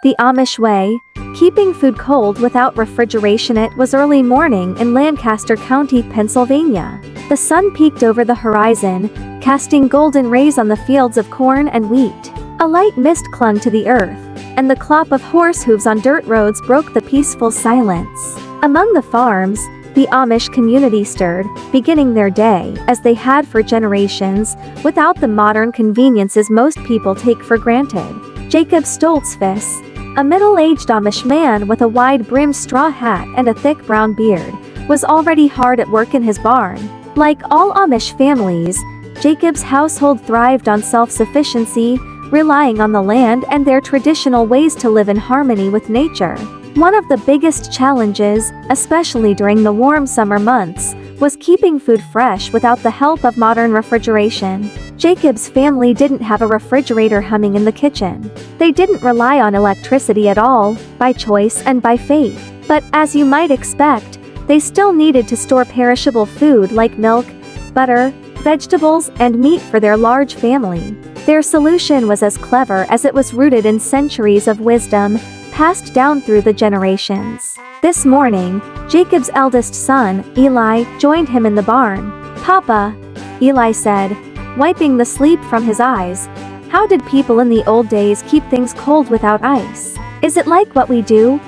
the Amish way, keeping food cold without refrigeration. It was early morning in Lancaster County, Pennsylvania. The sun peeked over the horizon, casting golden rays on the fields of corn and wheat. A light mist clung to the earth, and the clop of horse hooves on dirt roads broke the peaceful silence. Among the farms, the Amish community stirred, beginning their day, as they had for generations, without the modern conveniences most people take for granted. Jacob Stoltzfus, a middle-aged Amish man with a wide-brimmed straw hat and a thick brown beard, was already hard at work in his barn. Like all Amish families, Jacob's household thrived on self-sufficiency, relying on the land and their traditional ways to live in harmony with nature. One of the biggest challenges, especially during the warm summer months, was keeping food fresh without the help of modern refrigeration. Jacob's family didn't have a refrigerator humming in the kitchen. They didn't rely on electricity at all, by choice and by faith. But, as you might expect, they still needed to store perishable food like milk, butter, vegetables, and meat for their large family. Their solution was as clever as it was rooted in centuries of wisdom, passed down through the generations. This morning, Jacob's eldest son, Eli, joined him in the barn. "Papa," Eli said, wiping the sleep from his eyes, "how did people in the old days keep things cold without ice? Is it like what we do?"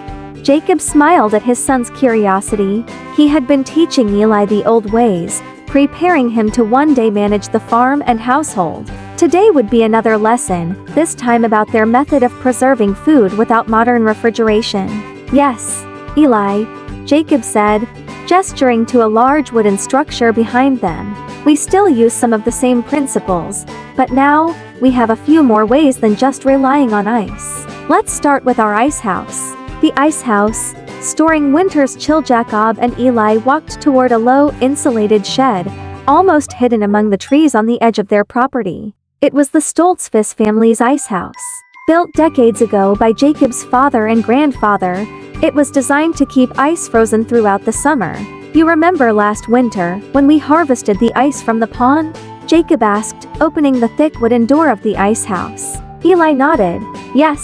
Jacob smiled at his son's curiosity. He had been teaching Eli the old ways, preparing him to one day manage the farm and household. Today would be another lesson, this time about their method of preserving food without modern refrigeration. "Yes, Eli," Jacob said, gesturing to a large wooden structure behind them. "We still use some of the same principles, but now, we have a few more ways than just relying on ice. Let's start with our ice house." The ice house, storing winter's chill. Jacob and Eli walked toward a low, insulated shed, almost hidden among the trees on the edge of their property. It was the Stoltzfus family's ice house. Built decades ago by Jacob's father and grandfather, it was designed to keep ice frozen throughout the summer. "You remember last winter, when we harvested the ice from the pond?" Jacob asked, opening the thick wooden door of the ice house. Eli nodded. "Yes,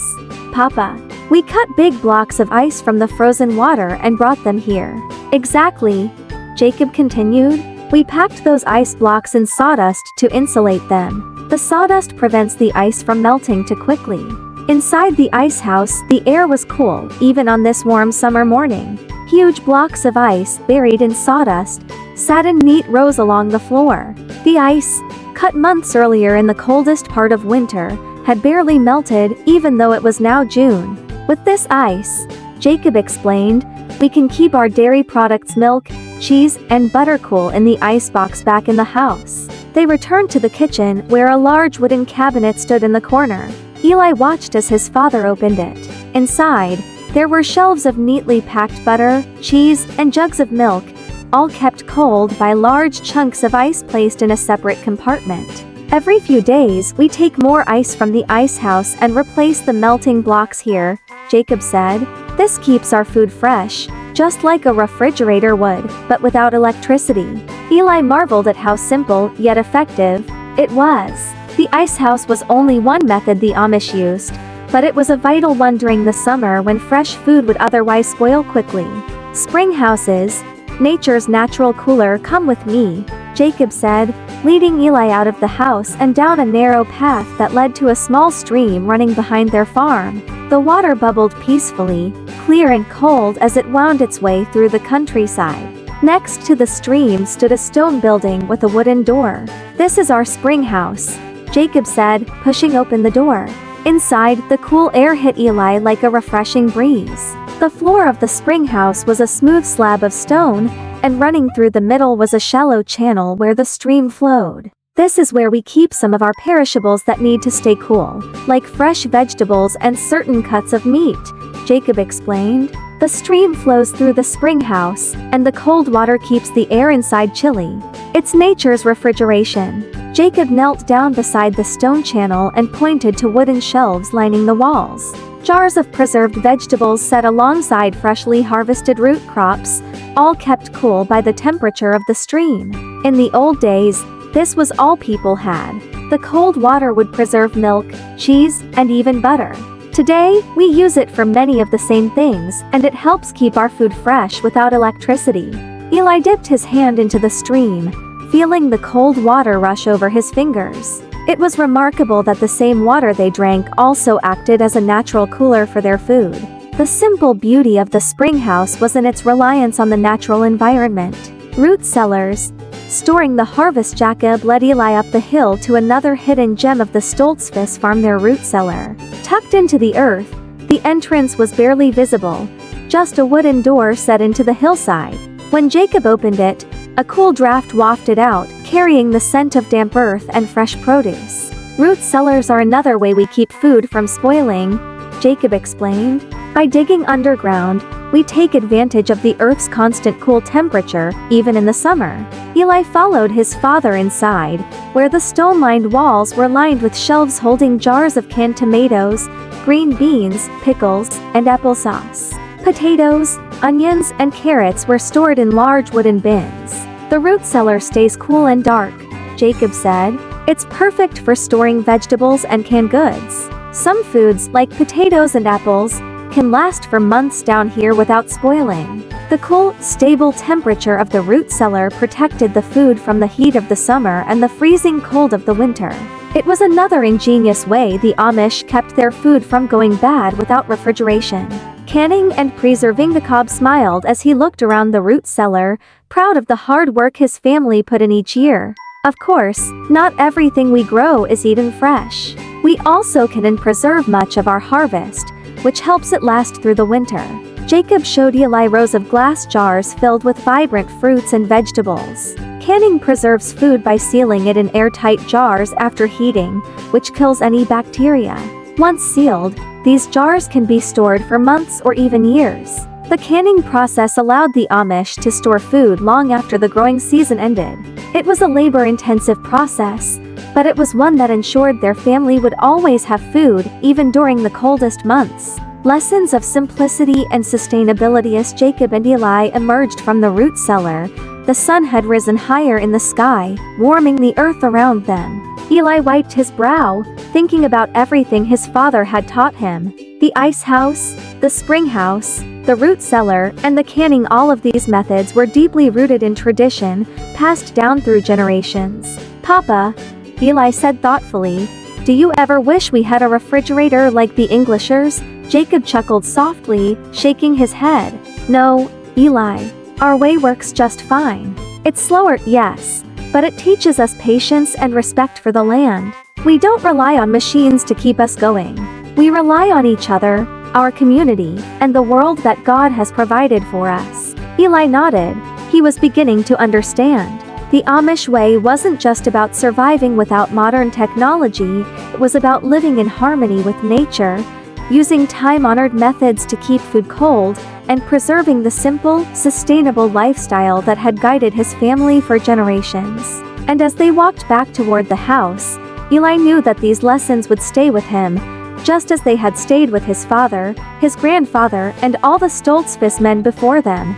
Papa. We cut big blocks of ice from the frozen water and brought them here." "Exactly," Jacob continued. "We packed those ice blocks in sawdust to insulate them. The sawdust prevents the ice from melting too quickly." Inside the ice house, the air was cool, even on this warm summer morning. Huge blocks of ice, buried in sawdust, sat in neat rows along the floor. The ice, cut months earlier in the coldest part of winter, had barely melted, even though it was now June. "With this ice," Jacob explained, "we can keep our dairy products, milk, cheese, and butter cool in the icebox back in the house." They returned to the kitchen, where a large wooden cabinet stood in the corner. Eli watched as his father opened it. Inside, there were shelves of neatly packed butter, cheese, and jugs of milk, all kept cold by large chunks of ice placed in a separate compartment. "Every few days, we take more ice from the ice house and replace the melting blocks here," Jacob said. "This keeps our food fresh, just like a refrigerator would, but without electricity." Eli marveled at how simple, yet effective, it was. The ice house was only one method the Amish used, but it was a vital one during the summer when fresh food would otherwise spoil quickly. "Spring houses, nature's natural cooler. Come with me," Jacob said, leading Eli out of the house and down a narrow path that led to a small stream running behind their farm. The water bubbled peacefully, clear and cold as it wound its way through the countryside. Next to the stream stood a stone building with a wooden door. "This is our spring house," Jacob said, pushing open the door. Inside, the cool air hit Eli like a refreshing breeze. The floor of the spring house was a smooth slab of stone, and running through the middle was a shallow channel where the stream flowed. "This is where we keep some of our perishables that need to stay cool, like fresh vegetables and certain cuts of meat," Jacob explained. The stream flows through the spring house, and the cold water keeps the air inside chilly. It's nature's refrigeration. Jacob knelt down beside the stone channel and pointed to wooden shelves lining the walls. Jars of preserved vegetables set alongside freshly harvested root crops, all kept cool by the temperature of the stream. In the old days, this was all people had. The cold water would preserve milk, cheese, and even butter. Today, we use it for many of the same things, and it helps keep our food fresh without electricity. Eli dipped his hand into the stream, feeling the cold water rush over his fingers. It was remarkable that the same water they drank also acted as a natural cooler for their food. The simple beauty of the spring house was in its reliance on the natural environment. Root cellars. Storing the harvest. Jacob led Eli up the hill to another hidden gem of the Stoltzfus farm, their root cellar. Tucked into the earth, the entrance was barely visible, just a wooden door set into the hillside. When Jacob opened it, a cool draft wafted out, carrying the scent of damp earth and fresh produce. Root cellars are another way we keep food from spoiling, Jacob explained. By digging underground, we take advantage of the earth's constant cool temperature, even in the summer. Eli followed his father inside, where the stone-lined walls were lined with shelves holding jars of canned tomatoes, green beans, pickles, and applesauce. Potatoes, onions, and carrots were stored in large wooden bins. The root cellar stays cool and dark, Jacob said. It's perfect for storing vegetables and canned goods. Some foods, like potatoes and apples, can last for months down here without spoiling. The cool, stable temperature of the root cellar protected the food from the heat of the summer and the freezing cold of the winter. It was another ingenious way the Amish kept their food from going bad without refrigeration. Canning and preserving. Jacob smiled as he looked around the root cellar, proud of the hard work his family put in each year. Of course, not everything we grow is eaten fresh. We also can and preserve much of our harvest, which helps it last through the winter. Jacob showed Eli rows of glass jars filled with vibrant fruits and vegetables. Canning preserves food by sealing it in airtight jars after heating, which kills any bacteria. Once sealed, these jars can be stored for months or even years. The canning process allowed the Amish to store food long after the growing season ended. It was a labor-intensive process, but it was one that ensured their family would always have food, even during the coldest months. Lessons of simplicity and sustainability. As Jacob and Eli emerged from the root cellar, the sun had risen higher in the sky, warming the earth around them. Eli wiped his brow, thinking about everything his father had taught him. The ice house, the spring house, the root cellar, and the canning. All of these methods were deeply rooted in tradition, passed down through generations. Papa, Eli said thoughtfully, do you ever wish we had a refrigerator like the Englishers? Jacob chuckled softly, shaking his head. No, Eli. Our way works just fine. It's slower, yes, but it teaches us patience and respect for the land. We don't rely on machines to keep us going. We rely on each other, our community, and the world that God has provided for us. Eli nodded. He was beginning to understand. The Amish way wasn't just about surviving without modern technology, it was about living in harmony with nature, using time-honored methods to keep food cold, and preserving the simple, sustainable lifestyle that had guided his family for generations. And as they walked back toward the house, Eli knew that these lessons would stay with him, just as they had stayed with his father, his grandfather, and all the Stoltzfus men before them.